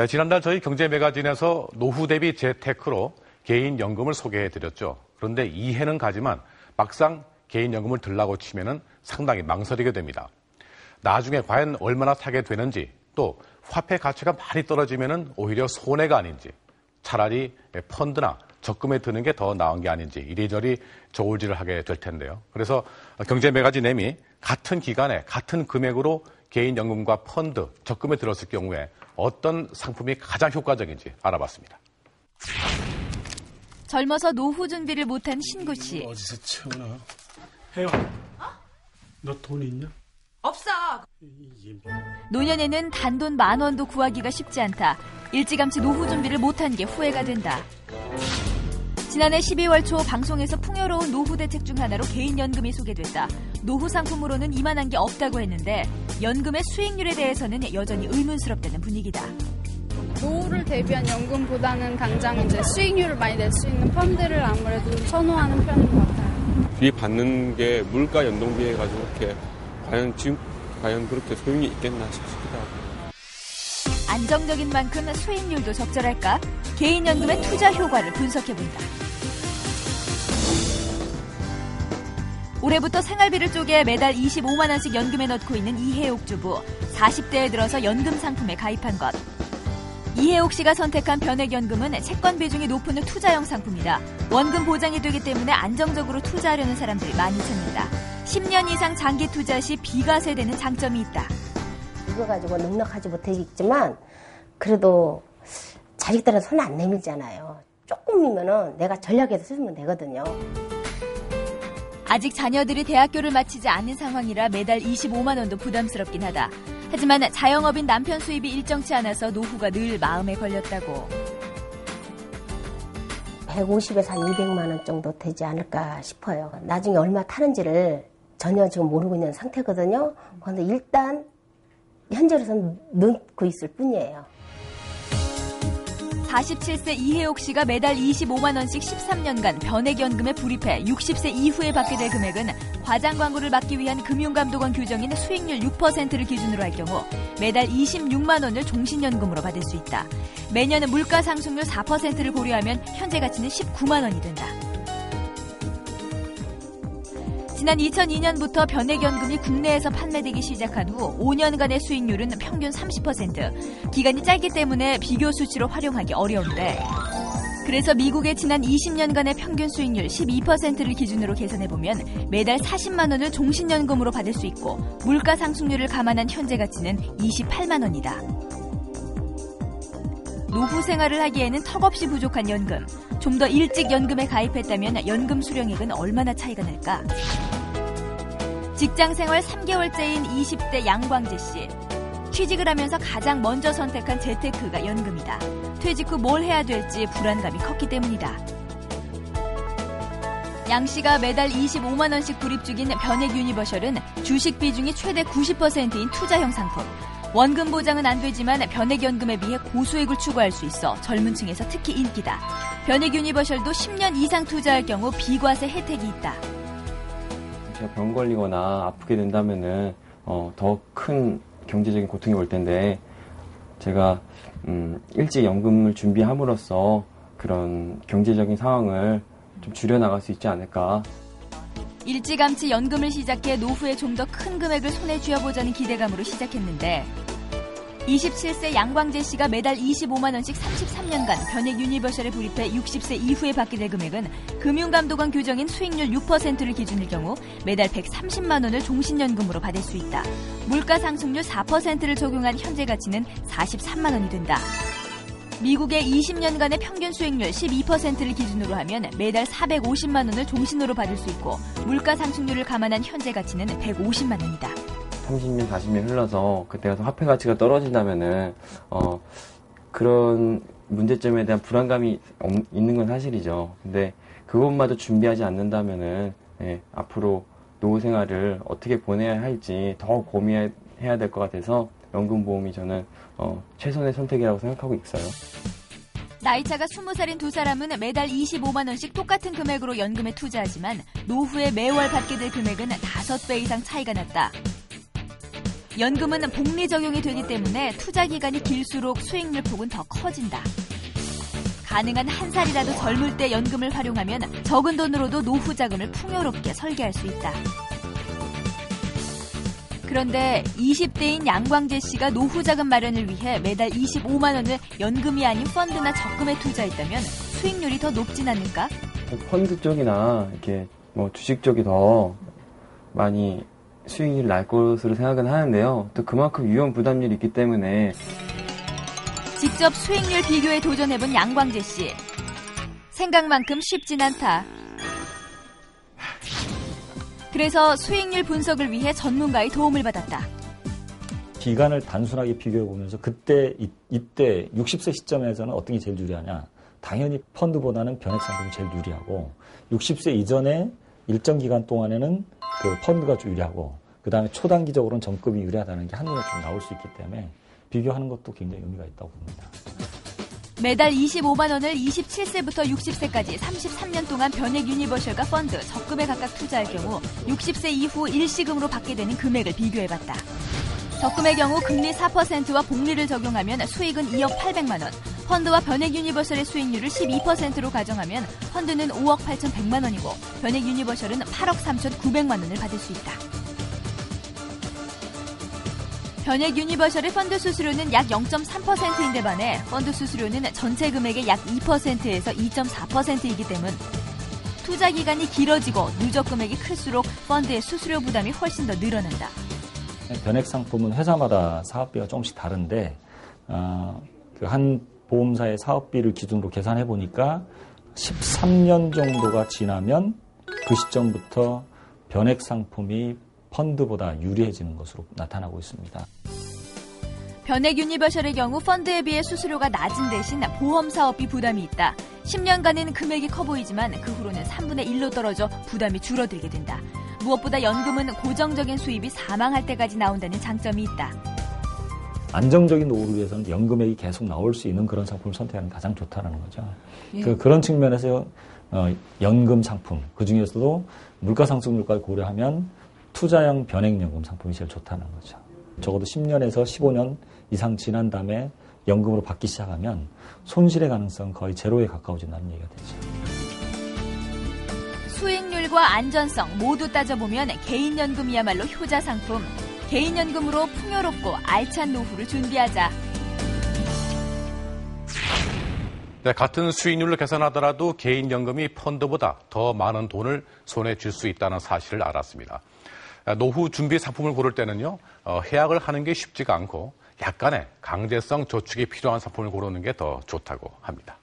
지난달 저희 경제매거진에서 노후 대비 재테크로 개인연금을 소개해드렸죠. 그런데 이해는 가지만 막상 개인연금을 들라고 치면은 상당히 망설이게 됩니다. 나중에 과연 얼마나 타게 되는지, 또 화폐 가치가 많이 떨어지면은 오히려 손해가 아닌지, 차라리 펀드나 적금에 드는 게 더 나은 게 아닌지 이리저리 저울질을 하게 될 텐데요. 그래서 경제매거진 M이 같은 기간에 같은 금액으로 개인연금과 펀드, 적금에 들었을 경우에 어떤 상품이 가장 효과적인지 알아봤습니다. 젊어서 노후 준비를 못한 신구 씨. 어디서 채우나? 혜영, 너 돈 있냐? 없어. 노년에는 단돈 10,000원도 구하기가 쉽지 않다. 일찌감치 노후 준비를 못한 게 후회가 된다. 지난해 12월 초 방송에서 풍요로운 노후 대책 중 하나로 개인연금이 소개됐다. 노후 상품으로는 이만한 게 없다고 했는데 연금의 수익률에 대해서는 여전히 의문스럽다는 분위기다. 노후를 대비한 연금보다는 당장 이제 수익률을 많이 낼 수 있는 펀드를 아무래도 선호하는 편인 것 같아요. 이 받는 게 물가 연동비해 가지고 이렇게 과연 그렇게 소용이 있겠나 싶기도 하고. 안정적인 만큼 수익률도 적절할까? 개인연금의 투자 효과를 분석해본다. 올해부터 생활비를 쪼개 매달 25만 원씩 연금에 넣고 있는 이혜옥 주부. 40대에 들어서 연금 상품에 가입한 것. 이혜옥 씨가 선택한 변액연금은 채권 비중이 높은 투자형 상품이다. 원금 보장이 되기 때문에 안정적으로 투자하려는 사람들이 많이 찾는다. 10년 이상 장기 투자 시 비과세되는 장점이 있다. 이거 가지고 넉넉하지 못하겠지만 그래도 자식들은 손 안 내밀잖아요. 조금이면은 내가 전략해서 쓰면 되거든요. 아직 자녀들이 대학교를 마치지 않은 상황이라 매달 25만 원도 부담스럽긴 하다. 하지만 자영업인 남편 수입이 일정치 않아서 노후가 늘 마음에 걸렸다고. 150에서 한 200만 원 정도 되지 않을까 싶어요. 나중에 얼마 타는지를 전혀 지금 모르고 있는 상태거든요. 그런데 일단 현재로서는 넣고 있을 뿐이에요. 47세 이혜옥 씨가 매달 25만 원씩 13년간 변액연금에 불입해 60세 이후에 받게 될 금액은 과장 광고를 막기 위한 금융감독원 규정인 수익률 6%를 기준으로 할 경우 매달 26만 원을 종신연금으로 받을 수 있다. 매년 물가 상승률 4%를 고려하면 현재 가치는 19만 원이 된다. 지난 2002년부터 변액연금이 국내에서 판매되기 시작한 후 5년간의 수익률은 평균 30%. 기간이 짧기 때문에 비교 수치로 활용하기 어려운데 그래서 미국의 지난 20년간의 평균 수익률 12%를 기준으로 계산해보면 매달 40만 원을 종신연금으로 받을 수 있고 물가 상승률을 감안한 현재 가치는 28만 원이다. 노후 생활을 하기에는 턱없이 부족한 연금. 좀 더 일찍 연금에 가입했다면 연금 수령액은 얼마나 차이가 날까? 직장생활 3개월째인 20대 양광재 씨. 취직을 하면서 가장 먼저 선택한 재테크가 연금이다. 퇴직 후 뭘 해야 될지 불안감이 컸기 때문이다. 양 씨가 매달 25만 원씩 불입 중인 변액 유니버셜은 주식 비중이 최대 90%인 투자형 상품. 원금 보장은 안 되지만 변액연금에 비해 고수익을 추구할 수 있어 젊은 층에서 특히 인기다. 변액 유니버셜도 10년 이상 투자할 경우 비과세 혜택이 있다. 제가 병 걸리거나 아프게 된다면은 더 큰 경제적인 고통이 올 텐데 제가 일찍 연금을 준비함으로써 그런 경제적인 상황을 좀 줄여나갈 수 있지 않을까. 일찌감치 연금을 시작해 노후에 좀 더 큰 금액을 손에 쥐어보자는 기대감으로 시작했는데 27세 양광재 씨가 매달 25만 원씩 33년간 변액 유니버셜에 불입해 60세 이후에 받게 될 금액은 금융감독원 규정인 수익률 6%를 기준일 경우 매달 130만 원을 종신연금으로 받을 수 있다. 물가 상승률 4%를 적용한 현재 가치는 43만 원이 된다. 미국의 20년간의 평균 수익률 12%를 기준으로 하면 매달 450만 원을 종신으로 받을 수 있고 물가 상승률을 감안한 현재 가치는 150만 원이다. 30년, 40년 흘러서 그때 가서 화폐 가치가 떨어진다면은 그런 문제점에 대한 불안감이 있는 건 사실이죠. 근데 그것마저 준비하지 않는다면은 앞으로 노후 생활을 어떻게 보내야 할지 더 고민해야 될 것 같아서 연금보험이 저는 최선의 선택이라고 생각하고 있어요. 나이차가 20살인 두 사람은 매달 25만 원씩 똑같은 금액으로 연금에 투자하지만 노후에 매월 받게 될 금액은 5배 이상 차이가 났다. 연금은 복리 적용이 되기 때문에 투자 기간이 길수록 수익률 폭은 더 커진다. 가능한 한 살이라도 젊을 때 연금을 활용하면 적은 돈으로도 노후 자금을 풍요롭게 설계할 수 있다. 그런데 20대인 양광재 씨가 노후 자금 마련을 위해 매달 25만 원을 연금이 아닌 펀드나 적금에 투자했다면 수익률이 더 높진 않을까? 펀드 쪽이나 이렇게 뭐 주식 쪽이 더 많이 수익률이 날 것으로 생각은 하는데요. 또 그만큼 위험 부담률이 있기 때문에 직접 수익률 비교에 도전해본 양광재 씨. 생각만큼 쉽진 않다. 그래서 수익률 분석을 위해 전문가의 도움을 받았다. 기간을 단순하게 비교해보면서 그때 이때 60세 시점에서는 어떤 게 제일 유리하냐. 당연히 펀드보다는 변액상품이 제일 유리하고 60세 이전에 일정 기간 동안에는 그 펀드가 유리하고 그다음에 초단기적으로는 적금이 유리하다는 게 한눈에 좀 나올 수 있기 때문에 비교하는 것도 굉장히 의미가 있다고 봅니다. 매달 25만 원을 27세부터 60세까지 33년 동안 변액 유니버셜과 펀드, 적금에 각각 투자할 경우 60세 이후 일시금으로 받게 되는 금액을 비교해봤다. 적금의 경우 금리 4%와 복리를 적용하면 수익은 2억 800만 원, 펀드와 변액 유니버셜의 수익률을 12%로 가정하면 펀드는 5억 8,100만 원이고 변액 유니버셜은 8억 3,900만 원을 받을 수 있다. 변액 유니버셜의 펀드 수수료는 약 0.3%인데 반해 펀드 수수료는 전체 금액의 약 2%에서 2.4%이기 때문 투자 기간이 길어지고 누적 금액이 클수록 펀드의 수수료 부담이 훨씬 더 늘어난다. 변액 상품은 회사마다 사업비가 조금씩 다른데 그 한 보험사의 사업비를 기준으로 계산해 보니까 13년 정도가 지나면 그 시점부터 변액 상품이 펀드보다 유리해지는 것으로 나타나고 있습니다. 변액 유니버셜의 경우 펀드에 비해 수수료가 낮은 대신 보험 사업비 부담이 있다. 10년간은 금액이 커 보이지만 그 후로는 3분의 1로 떨어져 부담이 줄어들게 된다. 무엇보다 연금은 고정적인 수입이 사망할 때까지 나온다는 장점이 있다. 안정적인 노후를 위해서는 연금액이 계속 나올 수 있는 그런 상품을 선택하는 게 가장 좋다는 거죠. 그런 측면에서 연금 상품, 그중에서도 물가상승률까지 고려하면 투자형 변액연금 상품이 제일 좋다는 거죠. 적어도 10년에서 15년 이상 지난 다음에 연금으로 받기 시작하면 손실의 가능성은 거의 제로에 가까워진다는 얘기가 되죠. 수익률과 안전성 모두 따져보면 개인연금이야말로 효자 상품. 개인연금으로 풍요롭고 알찬 노후를 준비하자. 네, 같은 수익률로 계산하더라도 개인연금이 펀드보다 더 많은 돈을 손에 쥘 수 있다는 사실을 알았습니다. 노후 준비 상품을 고를 때는요, 해약을 하는 게 쉽지가 않고 약간의 강제성 저축이 필요한 상품을 고르는 게 더 좋다고 합니다.